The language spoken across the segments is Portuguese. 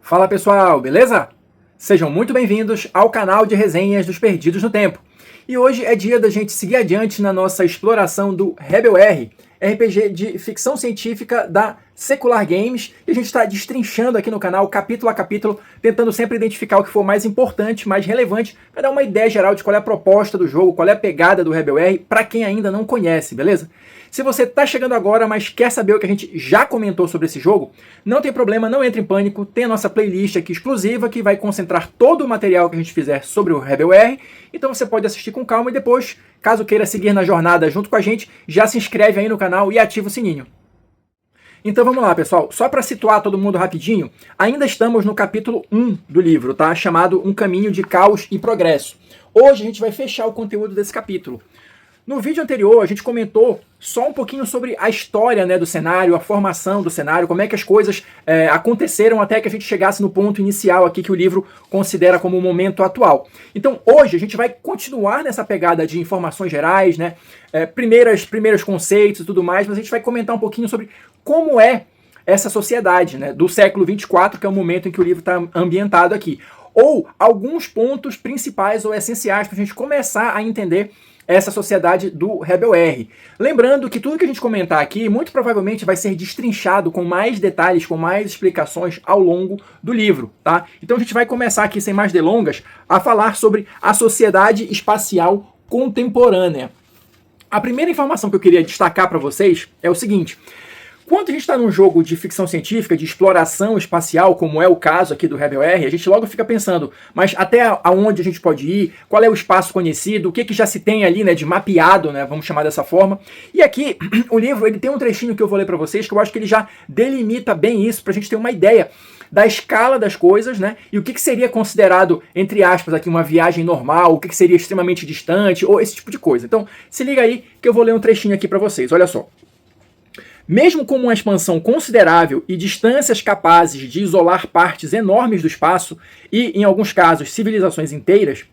Fala pessoal, beleza? Sejam muito bem-vindos ao canal de resenhas dos Perdidos no Tempo. E hoje é dia da gente seguir adiante na nossa exploração do Rebel R, RPG de ficção científica da Secular Games, e a gente está destrinchando aqui no canal, capítulo a capítulo, tentando sempre identificar o que for mais importante, mais relevante, para dar uma ideia geral de qual é a proposta do jogo, qual é a pegada do Rebel R, para quem ainda não conhece, beleza? Se você está chegando agora, mas quer saber o que a gente já comentou sobre esse jogo, não tem problema, não entre em pânico, tem a nossa playlist aqui exclusiva que vai concentrar todo o material que a gente fizer sobre o Rebel R, então você pode assistir com calma e depois, caso queira seguir na jornada junto com a gente, já se inscreve aí no canal e ativa o sininho. Então vamos lá, pessoal. Só para situar todo mundo rapidinho, ainda estamos no capítulo 1 do livro, tá? Chamado Um Caminho de Caos e Progresso. Hoje a gente vai fechar o conteúdo desse capítulo. No vídeo anterior, a gente comentou só um pouquinho sobre a história, né, do cenário, a formação do cenário, como é que as coisas aconteceram até que a gente chegasse no ponto inicial aqui que o livro considera como o momento atual. Então, hoje, a gente vai continuar nessa pegada de informações gerais, né, primeiros conceitos e tudo mais, mas a gente vai comentar um pouquinho sobre como é essa sociedade, né, do século 24, que é o momento em que o livro está ambientado aqui. Ou alguns pontos principais ou essenciais para a gente começar a entender essa sociedade do Rebel R. Lembrando que tudo que a gente comentar aqui, muito provavelmente vai ser destrinchado com mais detalhes, com mais explicações ao longo do livro, tá? Então a gente vai começar aqui, sem mais delongas, a falar sobre a sociedade espacial contemporânea. A primeira informação que eu queria destacar para vocês é o seguinte: quando a gente está num jogo de ficção científica, de exploração espacial, como é o caso aqui do Rebel R, a gente logo fica pensando, mas até aonde a gente pode ir, qual é o espaço conhecido, o que já se tem ali, né, de mapeado, né, vamos chamar dessa forma. E aqui, o livro, ele tem um trechinho que eu vou ler para vocês, que eu acho que ele já delimita bem isso, para a gente ter uma ideia da escala das coisas, né, e o que seria considerado, entre aspas, aqui uma viagem normal, o que seria extremamente distante, ou esse tipo de coisa. Então, se liga aí que eu vou ler um trechinho aqui para vocês, olha só. Mesmo com uma expansão considerável e distâncias capazes de isolar partes enormes do espaço e, em alguns casos, civilizações inteiras,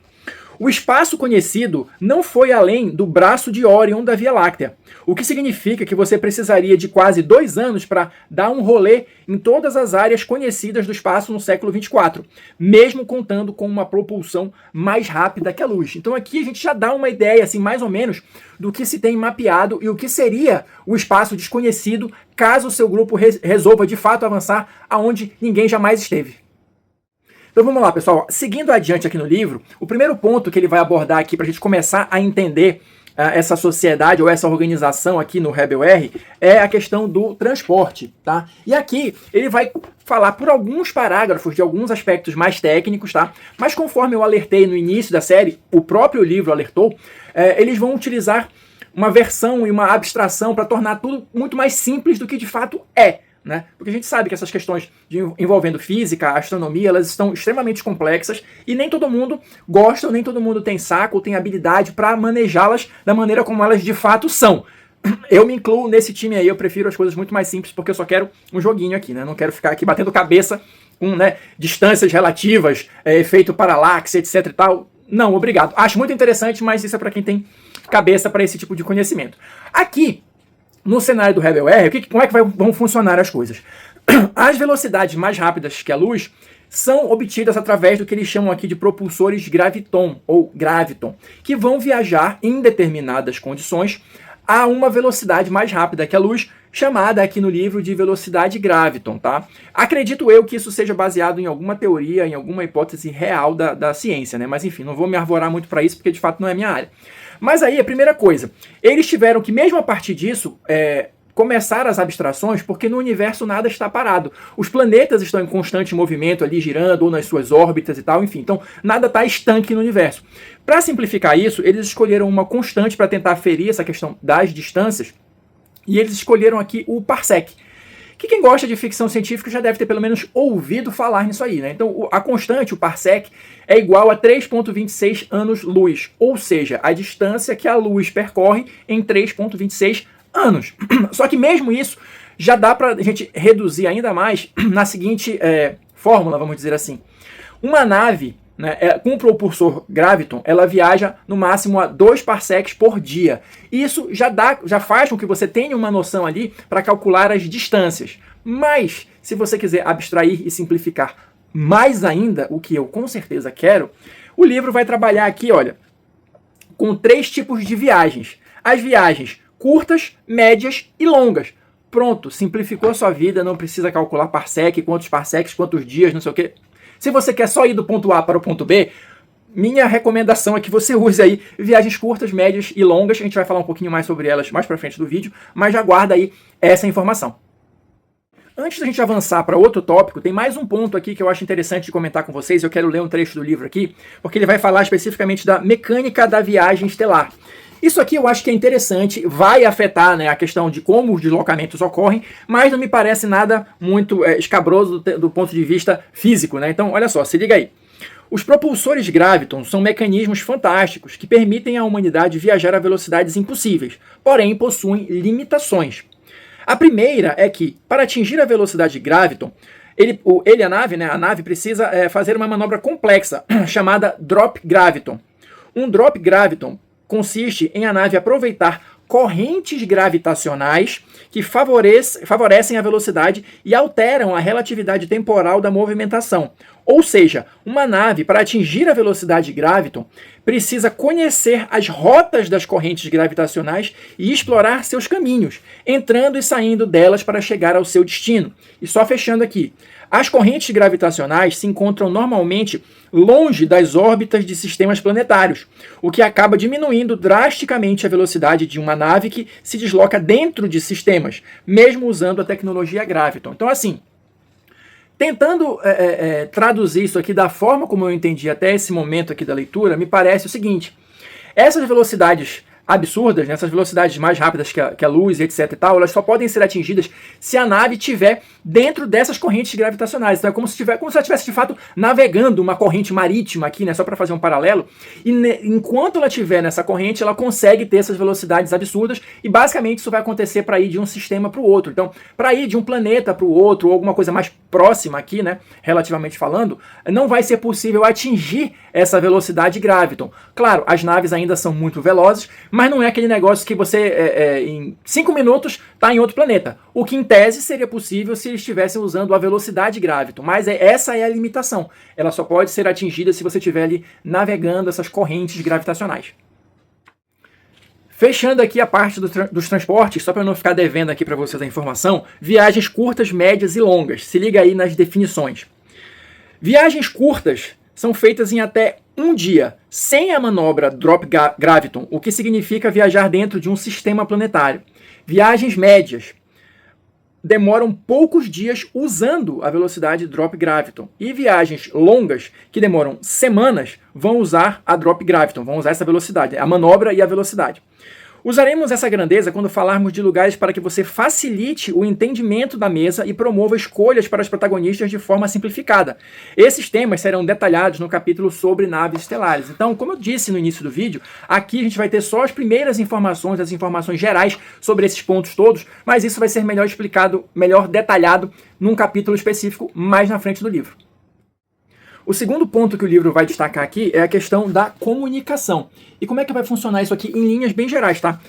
o espaço conhecido não foi além do braço de Órion da Via Láctea, o que significa que você precisaria de quase 2 anos para dar um rolê em todas as áreas conhecidas do espaço no século 24, mesmo contando com uma propulsão mais rápida que a luz. Então aqui a gente já dá uma ideia, assim, mais ou menos, do que se tem mapeado e o que seria o espaço desconhecido caso o seu grupo resolva de fato avançar aonde ninguém jamais esteve. Então vamos lá, pessoal. Seguindo adiante aqui no livro, o primeiro ponto que ele vai abordar aqui para a gente começar a entender essa sociedade ou essa organização aqui no Rebel R é a questão do transporte, tá? E aqui ele vai falar por alguns parágrafos de alguns aspectos mais técnicos, tá? Mas conforme eu alertei no início da série, o próprio livro alertou, eles vão utilizar uma versão e uma abstração para tornar tudo muito mais simples do que de fato é. Né? Porque a gente sabe que essas questões envolvendo física, astronomia, elas estão extremamente complexas e nem todo mundo gosta, nem todo mundo tem saco ou tem habilidade para manejá-las da maneira como elas de fato são. Eu me incluo nesse time aí, eu prefiro as coisas muito mais simples porque eu só quero um joguinho aqui, né? Não quero ficar aqui batendo cabeça com, né, distâncias relativas, efeito paralaxe, etc e tal. Não, obrigado. Acho muito interessante, mas isso é para quem tem cabeça para esse tipo de conhecimento. Aqui, no cenário do Rebel R, como é que vão funcionar as coisas? As velocidades mais rápidas que a luz são obtidas através do que eles chamam aqui de propulsores graviton, ou graviton, que vão viajar em determinadas condições a uma velocidade mais rápida que a luz, chamada aqui no livro de velocidade graviton, tá? Acredito eu que isso seja baseado em alguma teoria, em alguma hipótese real da ciência, né? Mas enfim, não vou me arvorar muito para isso, porque de fato não é minha área. Mas aí, a primeira coisa, eles tiveram que, mesmo a partir disso, começar as abstrações, porque no universo nada está parado. Os planetas estão em constante movimento ali, girando, ou nas suas órbitas e tal, enfim. Então, nada está estanque no universo. Para simplificar isso, eles escolheram uma constante para tentar aferir essa questão das distâncias, e eles escolheram aqui o parsec. Que quem gosta de ficção científica já deve ter pelo menos ouvido falar nisso aí, né? Então, a constante, o parsec, é igual a 3,26 anos-luz, ou seja, a distância que a luz percorre em 3,26 anos. Só que mesmo isso já dá para a gente reduzir ainda mais na seguinte fórmula, vamos dizer assim. Uma nave, né, com o propulsor graviton, ela viaja no máximo a 2 parsecs por dia. Isso já faz com que você tenha uma noção ali para calcular as distâncias. Mas, se você quiser abstrair e simplificar mais ainda, o que eu com certeza quero, o livro vai trabalhar aqui, olha, com 3 tipos de viagens. As viagens curtas, médias e longas. Pronto, simplificou a sua vida, não precisa calcular parsec, quantos parsecs, quantos dias, não sei o quê. Se você quer só ir do ponto A para o ponto B, minha recomendação é que você use aí viagens curtas, médias e longas. A gente vai falar um pouquinho mais sobre elas mais pra frente do vídeo, mas já guarda aí essa informação. Antes da gente avançar para outro tópico, tem mais um ponto aqui que eu acho interessante de comentar com vocês. Eu quero ler um trecho do livro aqui, porque ele vai falar especificamente da mecânica da viagem estelar. Isso aqui eu acho que é interessante, vai afetar, né, a questão de como os deslocamentos ocorrem, mas não me parece nada muito escabroso do ponto de vista físico, né? Então, olha só, se liga aí. Os propulsores Graviton são mecanismos fantásticos que permitem à humanidade viajar a velocidades impossíveis, porém possuem limitações. A primeira é que, para atingir a velocidade Graviton, a nave precisa fazer uma manobra complexa, chamada Drop Graviton. Um Drop Graviton consiste em a nave aproveitar correntes gravitacionais que favorecem a velocidade e alteram a relatividade temporal da movimentação. Ou seja, uma nave, para atingir a velocidade Graviton, precisa conhecer as rotas das correntes gravitacionais e explorar seus caminhos, entrando e saindo delas para chegar ao seu destino. E só fechando aqui, as correntes gravitacionais se encontram normalmente longe das órbitas de sistemas planetários, o que acaba diminuindo drasticamente a velocidade de uma nave que se desloca dentro de sistemas, mesmo usando a tecnologia Graviton. Então, assim, tentando traduzir isso aqui da forma como eu entendi até esse momento aqui da leitura, me parece o seguinte: essas velocidades absurdas, né, essas velocidades mais rápidas que a luz, etc e tal, elas só podem ser atingidas se a nave estiver dentro dessas correntes gravitacionais. Então é como se ela estivesse de fato navegando uma corrente marítima aqui, né, só para fazer um paralelo, e enquanto ela estiver nessa corrente, ela consegue ter essas velocidades absurdas, e basicamente isso vai acontecer para ir de um sistema para o outro. Então, para ir de um planeta para o outro, ou alguma coisa mais próxima aqui, né, relativamente falando, não vai ser possível atingir essa velocidade Graviton. Claro, as naves ainda são muito velozes, mas não é aquele negócio que você, em 5 minutos, está em outro planeta. O que, em tese, seria possível se eles estivessem usando a velocidade Graviton. Mas essa é a limitação. Ela só pode ser atingida se você estiver ali navegando essas correntes gravitacionais. Fechando aqui a parte dos transportes, só para não ficar devendo aqui para vocês a informação, viagens curtas, médias e longas. Se liga aí nas definições. Viagens curtas são feitas em até um dia, sem a manobra Drop Graviton, o que significa viajar dentro de um sistema planetário. Viagens médias demoram poucos dias usando a velocidade Drop Graviton. E viagens longas, que demoram semanas, vão usar a Drop Graviton, vão usar essa velocidade, a manobra e a velocidade. Usaremos essa grandeza quando falarmos de lugares para que você facilite o entendimento da mesa e promova escolhas para os protagonistas de forma simplificada. Esses temas serão detalhados no capítulo sobre naves estelares. Então, como eu disse no início do vídeo, aqui a gente vai ter só as primeiras informações, as informações gerais sobre esses pontos todos, mas isso vai ser melhor explicado, melhor detalhado num capítulo específico mais na frente do livro. O segundo ponto que o livro vai destacar aqui é a questão da comunicação. E como é que vai funcionar isso aqui em linhas bem gerais, tá?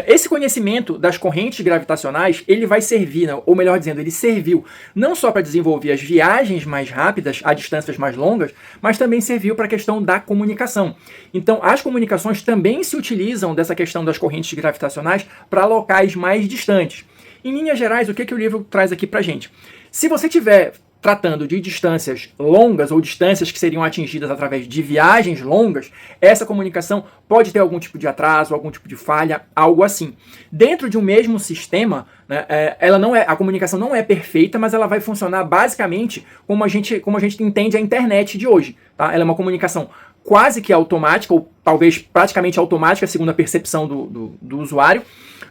Esse conhecimento das correntes gravitacionais, ele vai servir, ou melhor dizendo, ele serviu não só para desenvolver as viagens mais rápidas a distâncias mais longas, mas também serviu para a questão da comunicação. Então, as comunicações também se utilizam dessa questão das correntes gravitacionais para locais mais distantes. Em linhas gerais, o que o livro traz aqui para gente? Se você tiver tratando de distâncias longas ou distâncias que seriam atingidas através de viagens longas, essa comunicação pode ter algum tipo de atraso, algum tipo de falha, algo assim. Dentro de um mesmo sistema, né, a comunicação não é perfeita, mas ela vai funcionar basicamente como a gente entende a internet de hoje. Tá? Ela é uma comunicação quase que automática, ou talvez praticamente automática, segundo a percepção do usuário,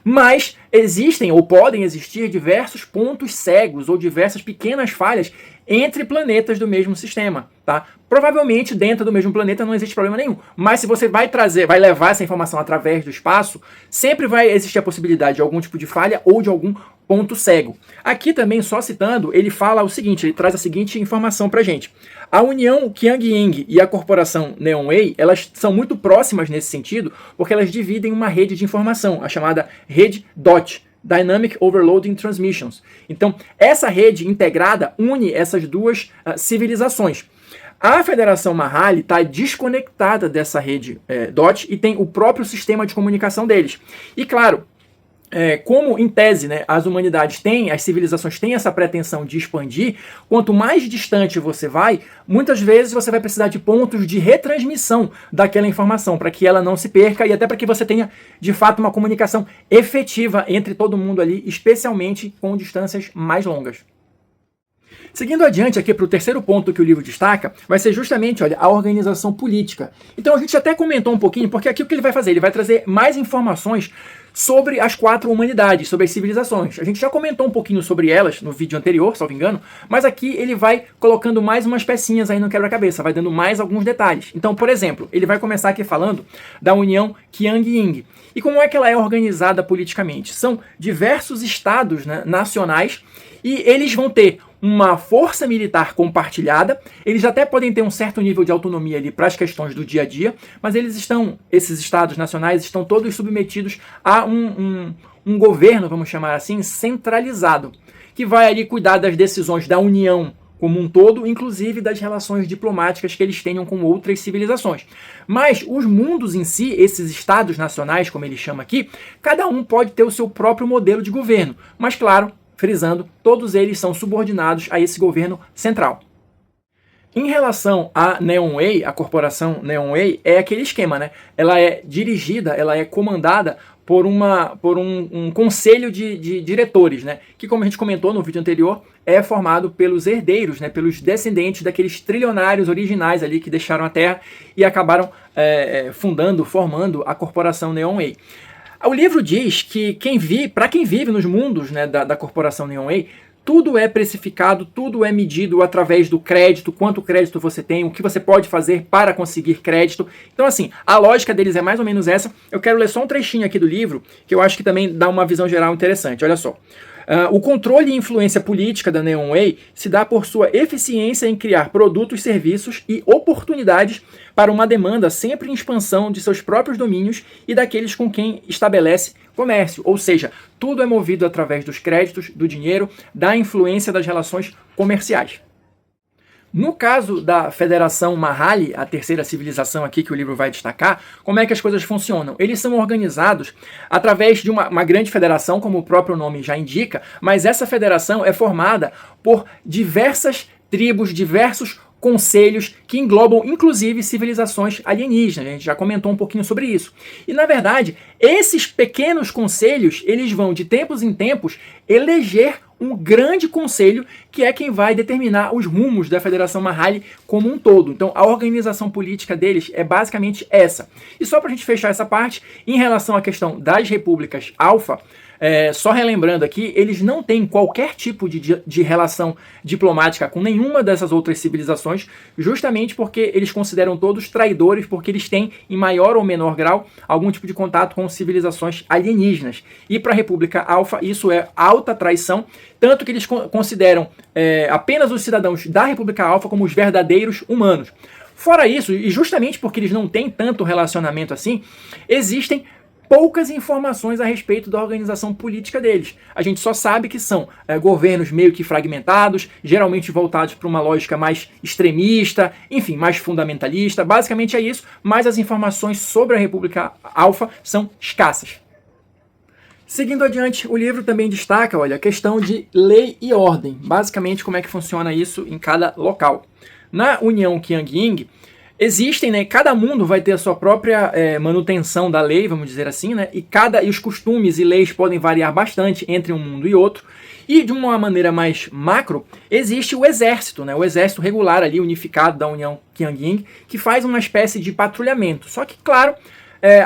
mas existem ou podem existir diversos pontos cegos ou diversas pequenas falhas entre planetas do mesmo sistema, tá? Provavelmente dentro do mesmo planeta não existe problema nenhum, mas se você vai levar essa informação através do espaço, sempre vai existir a possibilidade de algum tipo de falha ou de algum ponto cego. Aqui também, só citando, ele fala o seguinte, ele traz a seguinte informação pra gente. A União Qiangying e a corporação Neoway, elas são muito próximas nesse sentido, porque elas dividem uma rede de informação, a chamada rede DOT, Dynamic Overloading Transmissions. Então, essa rede integrada une essas duas civilizações. A Federação Mahali está desconectada dessa rede DOT e tem o próprio sistema de comunicação deles. E claro, como em tese, né, as humanidades têm, as civilizações têm essa pretensão de expandir, quanto mais distante você vai, muitas vezes você vai precisar de pontos de retransmissão daquela informação, para que ela não se perca e até para que você tenha, de fato, uma comunicação efetiva entre todo mundo ali, especialmente com distâncias mais longas. Seguindo adiante aqui para o terceiro ponto que o livro destaca, vai ser justamente, olha, a organização política. Então a gente até comentou um pouquinho, porque aqui o que ele vai fazer? Ele vai trazer mais informações sobre as 4 humanidades, sobre as civilizações. A gente já comentou um pouquinho sobre elas no vídeo anterior, salvo engano, mas aqui ele vai colocando mais umas pecinhas aí no quebra-cabeça, vai dando mais alguns detalhes. Então, por exemplo, ele vai começar aqui falando da União Qiang-Ying. E como é que ela é organizada politicamente? São diversos estados, né, nacionais, e eles vão ter uma força militar compartilhada, eles até podem ter um certo nível de autonomia ali para as questões do dia a dia, mas esses estados nacionais estão todos submetidos a um governo, vamos chamar assim, centralizado, que vai ali cuidar das decisões da União como um todo, inclusive das relações diplomáticas que eles tenham com outras civilizações. Mas os mundos em si, esses estados nacionais, como ele chama aqui, cada um pode ter o seu próprio modelo de governo, mas claro, frisando, todos eles são subordinados a esse governo central. Em relação à Neonway, a corporação Neonway, é aquele esquema, né? Ela é dirigida, ela é comandada por um conselho de diretores, né? Que, como a gente comentou no vídeo anterior, é formado pelos herdeiros, né? Pelos descendentes daqueles trilionários originais ali que deixaram a Terra e acabaram formando a corporação Neonway. O livro diz que para quem vive nos mundos, né, da corporação Neonway, tudo é precificado, tudo é medido através do crédito, quanto crédito você tem, o que você pode fazer para conseguir crédito. Então, assim, a lógica deles é mais ou menos essa. Eu quero ler só um trechinho aqui do livro, que eu acho que também dá uma visão geral interessante. Olha só. O controle e influência política da Neonway se dá por sua eficiência em criar produtos, serviços e oportunidades para uma demanda sempre em expansão de seus próprios domínios e daqueles com quem estabelece comércio. Ou seja, tudo é movido através dos créditos, do dinheiro, da influência das relações comerciais. No caso da Federação Mahali, a terceira civilização aqui que o livro vai destacar, como é que as coisas funcionam? Eles são organizados através de uma grande federação, como o próprio nome já indica, mas essa federação é formada por diversas tribos, diversos conselhos que englobam inclusive civilizações alienígenas. A gente já comentou um pouquinho sobre isso. E na verdade, esses pequenos conselhos, eles vão de tempos em tempos eleger um grande conselho que é quem vai determinar os rumos da Federação Mahali como um todo. Então a organização política deles é basicamente essa. E só para a gente fechar essa parte, em relação à questão das repúblicas alfa, só relembrando aqui, eles não têm qualquer tipo de relação diplomática com nenhuma dessas outras civilizações, justamente porque eles consideram todos traidores, porque eles têm, em maior ou menor grau, algum tipo de contato com civilizações alienígenas. E para a República Alfa, isso é alta traição, tanto que eles consideram apenas os cidadãos da República Alfa como os verdadeiros humanos. Fora isso, e justamente porque eles não têm tanto relacionamento assim, existem poucas informações a respeito da organização política deles. A gente só sabe que são governos meio que fragmentados, geralmente voltados para uma lógica mais extremista, enfim, mais fundamentalista. Basicamente é isso, mas as informações sobre a República Alfa são escassas. Seguindo adiante, o livro também destaca, olha, a questão de lei e ordem. Basicamente, como é que funciona isso em cada local. Na União Qiang-Ying, existem, né? Cada mundo vai ter a sua própria manutenção da lei, vamos dizer assim, né? E os costumes e leis podem variar bastante entre um mundo e outro. E de uma maneira mais macro, existe o exército, né? O exército regular ali, unificado da União Qiang-Ying, que faz uma espécie de patrulhamento. Só que, claro,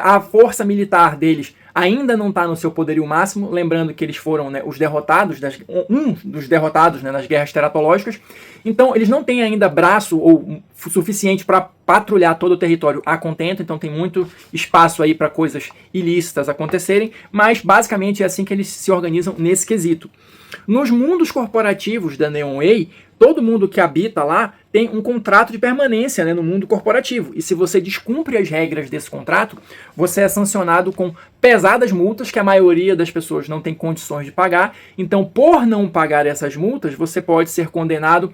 a força militar deles ainda não está no seu poderio máximo, lembrando que eles foram, né, os derrotados, um dos derrotados, né, nas guerras teratológicas. Então eles não têm ainda braço ou suficiente para patrulhar todo o território a contento, então tem muito espaço aí para coisas ilícitas acontecerem, mas basicamente é assim que eles se organizam nesse quesito. Nos mundos corporativos da Neonway, todo mundo que habita lá tem um contrato de permanência, né, no mundo corporativo. E se você descumpre as regras desse contrato, você é sancionado com pesadas multas que a maioria das pessoas não tem condições de pagar. Então, por não pagar essas multas, você pode ser condenado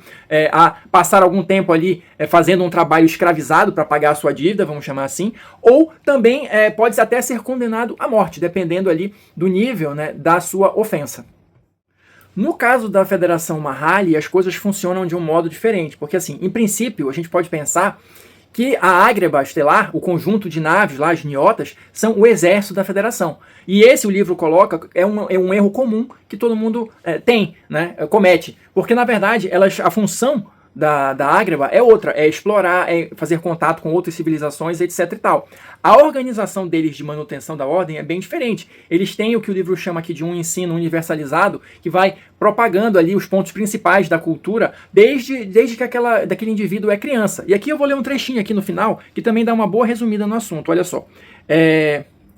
a passar algum tempo ali fazendo um trabalho escravizado para pagar a sua dívida, vamos chamar assim, ou também pode até ser condenado à morte, dependendo ali do nível, né, da sua ofensa. No caso da Federação Mahali, as coisas funcionam de um modo diferente, porque assim, em princípio, a gente pode pensar que a Ágreba Estelar, o conjunto de naves lá, as Niotas, são o exército da Federação. E esse o livro coloca, é um erro comum que todo mundo tem, né, comete, porque na verdade a função da Ágreba é outra, é explorar, é fazer contato com outras civilizações, etc e tal. A organização deles de manutenção da ordem é bem diferente. Eles têm o que o livro chama aqui de um ensino universalizado, que vai propagando ali os pontos principais da cultura desde que daquele indivíduo é criança. E aqui eu vou ler um trechinho aqui no final, que também dá uma boa resumida no assunto, olha só.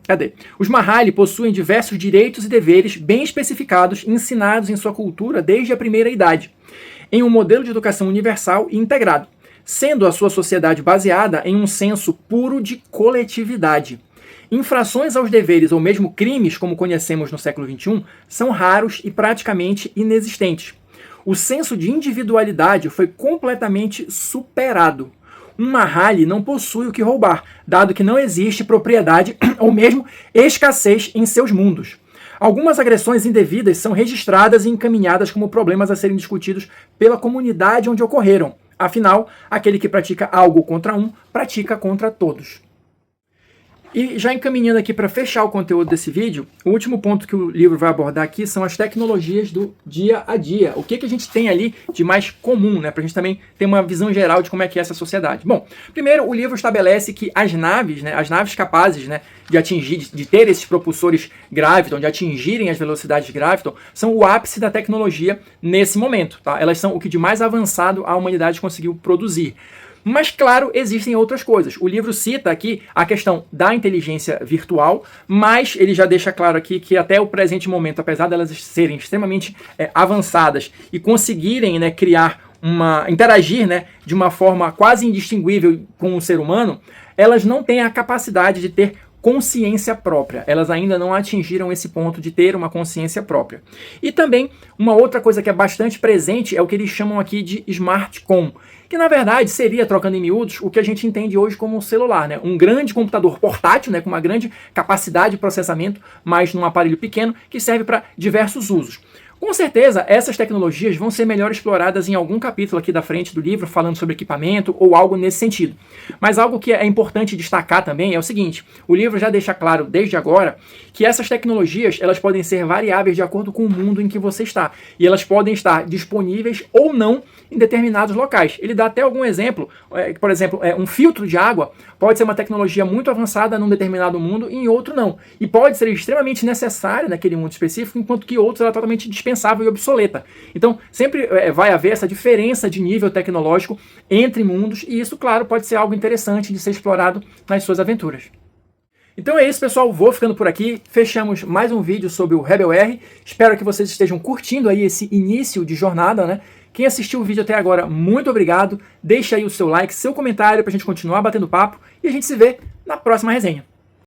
Cadê? Os Mahali possuem diversos direitos e deveres bem especificados e ensinados em sua cultura desde a primeira idade, em um modelo de educação universal e integrado, sendo a sua sociedade baseada em um senso puro de coletividade. Infrações aos deveres ou mesmo crimes, como conhecemos no século XXI, são raros e praticamente inexistentes. O senso de individualidade foi completamente superado. Um Mahali não possui o que roubar, dado que não existe propriedade ou mesmo escassez em seus mundos. Algumas agressões indevidas são registradas e encaminhadas como problemas a serem discutidos pela comunidade onde ocorreram. Afinal, aquele que pratica algo contra um, pratica contra todos. E já encaminhando aqui para fechar o conteúdo desse vídeo, o último ponto que o livro vai abordar aqui são as tecnologias do dia a dia. O que a gente tem ali de mais comum, né? Para a gente também ter uma visão geral de como é que é essa sociedade. Bom, primeiro o livro estabelece que as naves, né, as naves capazes, né, de atingir, de ter esses propulsores graviton, de atingirem as velocidades graviton, são o ápice da tecnologia nesse momento, tá? Elas são o que de mais avançado a humanidade conseguiu produzir. Mas, claro, existem outras coisas. O livro cita aqui a questão da inteligência virtual, mas ele já deixa claro aqui que até o presente momento, apesar delas serem extremamente avançadas e conseguirem, né, interagir, né, de uma forma quase indistinguível com o ser humano, elas não têm a capacidade de ter consciência própria. Elas ainda não atingiram esse ponto de ter uma consciência própria. E também, uma outra coisa que é bastante presente é o que eles chamam aqui de smartcom, que na verdade seria, trocando em miúdos, o que a gente entende hoje como um celular, né? Um grande computador portátil, né, com uma grande capacidade de processamento, mas num aparelho pequeno, que serve para diversos usos. Com certeza, essas tecnologias vão ser melhor exploradas em algum capítulo aqui da frente do livro, falando sobre equipamento ou algo nesse sentido. Mas algo que é importante destacar também é o seguinte: o livro já deixa claro desde agora que essas tecnologias elas podem ser variáveis de acordo com o mundo em que você está. E elas podem estar disponíveis ou não em determinados locais. Ele dá até algum exemplo, por exemplo, um filtro de água pode ser uma tecnologia muito avançada num determinado mundo e em outro não. E pode ser extremamente necessária naquele mundo específico, enquanto que outros ela é totalmente dispensável e obsoleta. Então, sempre vai haver essa diferença de nível tecnológico entre mundos, e isso, claro, pode ser algo interessante de ser explorado nas suas aventuras. Então é isso, pessoal. Vou ficando por aqui. Fechamos mais um vídeo sobre o Rebel R. Espero que vocês estejam curtindo aí esse início de jornada, né? Quem assistiu o vídeo até agora, muito obrigado. Deixa aí o seu like, seu comentário pra gente continuar batendo papo e a gente se vê na próxima resenha.